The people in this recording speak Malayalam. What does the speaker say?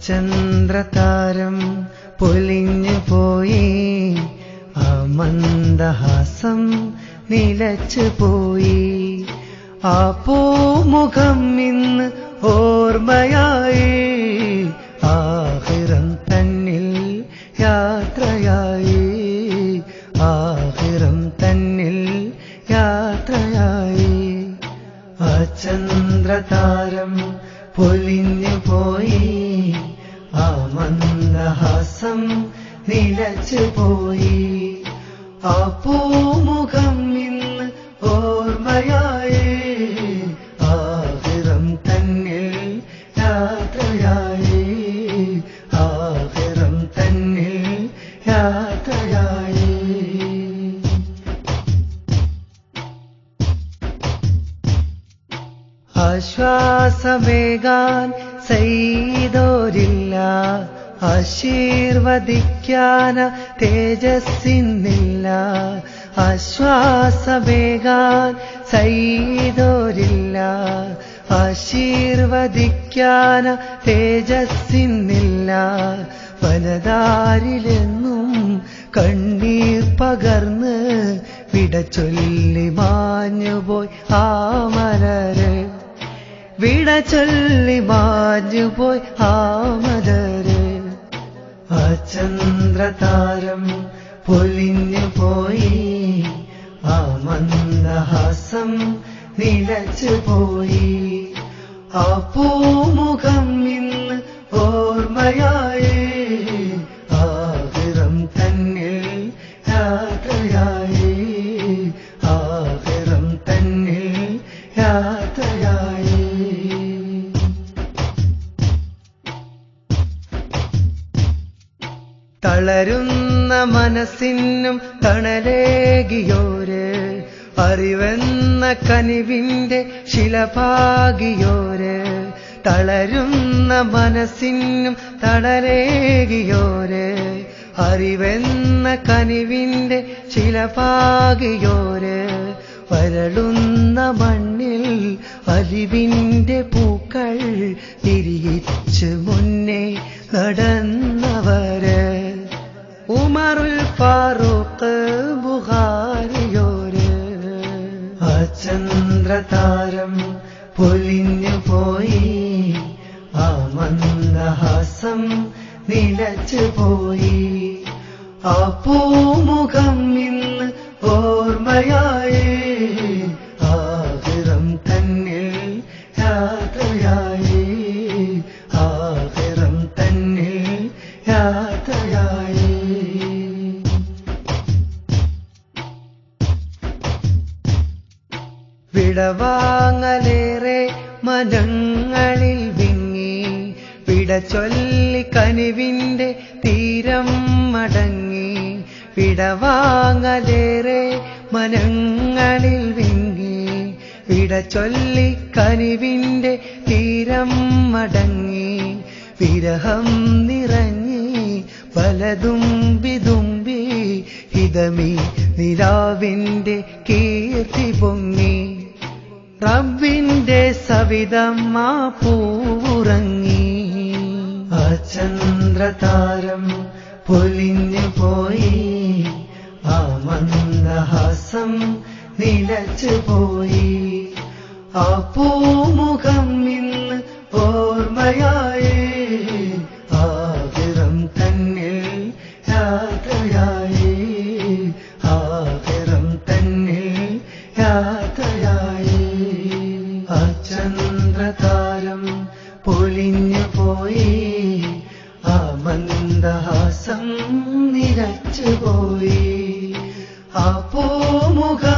ചന്ദ്രതാരം പൊലിഞ്ഞു പോയി, ആ മന്ദഹാസം നിലച്ചു പോയി. ആ പൂമുഖം ഇന്ന് ഓർമ്മയായി, ആഹിറം തന്നിൽ യാത്രയായി, ആഹിറം തന്നിൽ യാത്രയായി. ആ ചന്ദ്രതാരം പൊലിഞ്ഞു പോയി, ആ മന്ദഹാസം നിലച്ചു പോയി. ആ പൂമുഖം ഇന്ന് ഓർമ്മയായി, ആഹിറം തന്നിൽ യാത്രയായി, ആഹിറം തന്നിൽ യാത്രയായി. ആശ്വാസമേകാൻ സയ്യിദോരില്ല, ആശീർവദിക്കാൻ തേജസ്സിന്നില്ല. ആശ്വാസമേകാൻ സയ്യിദോരില്ല, ആശീർവദിക്കാൻ തേജസ്സിന്നില്ല. വനദാരിലെന്നും കണ്ണീർ പകർന്ന് വിട ചൊല്ലി മാഞ്ഞുപോയി ആ മലര്, വിട ചൊല്ലി മാഞ്ഞുപോയി ആ മലര്. ആ ചന്ദ്രതാരം പൊലിഞ്ഞു പോയി, ആ മന്ദഹാസം നിലച്ചു പോയി. ആ പൂമുഖം ഇന്ന് ഓർമ്മയായി, ആഹിറം തന്നിൽ യാത്രയായി, ആഹിറം തന്നിൽ യാത്രയായി. തളരുന്ന മനസ്സിനും തണലേകിയോര്, അറിവെന്ന കനിവിന്റെ ശിലപാകിയോര്. തളരുന്ന മനസ്സിനും തണലേകിയോര്, അറിവെന്ന കനിവിന്റെ ശിലപാകിയോര്. വരളുന്ന മണ്ണിൽ അലിവിന്റെ പൂക്കൾ തിരിയിച്ച് മുന്നേ നടന്നവര്, ഉമറുൽ ഫാറൂഖ് ബുഖാരിയോര്. ആ ചന്ദ്രതാരം പൊലിഞ്ഞു പോയി, ആ മന്ദഹാസം നിലച്ചു പോയി. ആ പൂമുഖം ഇന്ന് ഓർമ്മയായി, ആഹിറം തന്നിൽ യാത്രയായി, ആഹിറം തന്നിൽ യാത്രയായി. വിടവാങ്ങലേറെ മനങ്ങളിൽ വിങ്ങി, വിട ചൊല്ലി കനിവിന്റെ തീരം മടങ്ങി. വിടവാങ്ങലേറെ മനങ്ങളിൽ വിങ്ങി, വിട ചൊല്ലി കനിവിന്റെ തീരം മടങ്ങി. വിരഹം നിറഞ്ഞി പലതും വിതുമ്പി, ഹിതമി നിലാവിന്റെ കീർത്തി പൊങ്ങി. റബ്ബിന്റെ സവിധം ആ പൂവുറങ്ങി. ആ ചന്ദ്രതാരം പൊലിഞ്ഞു പോയി, ആ മന്ദഹാസം നിലച്ചു പോയി. ആ പൂമുഖം ഇന്ന് ഓർമ്മയായി, ആഹിറം തന്നിൽ യാത്രയായി, ആഹിറം തന്നിൽ യാത്രയായി. ആ ചന്ദ്രതാരം പൊലിഞ്ഞു പോയി, ആ മന്ദഹാസം നിലച്ചു പോയി. ആ പൂമുഖം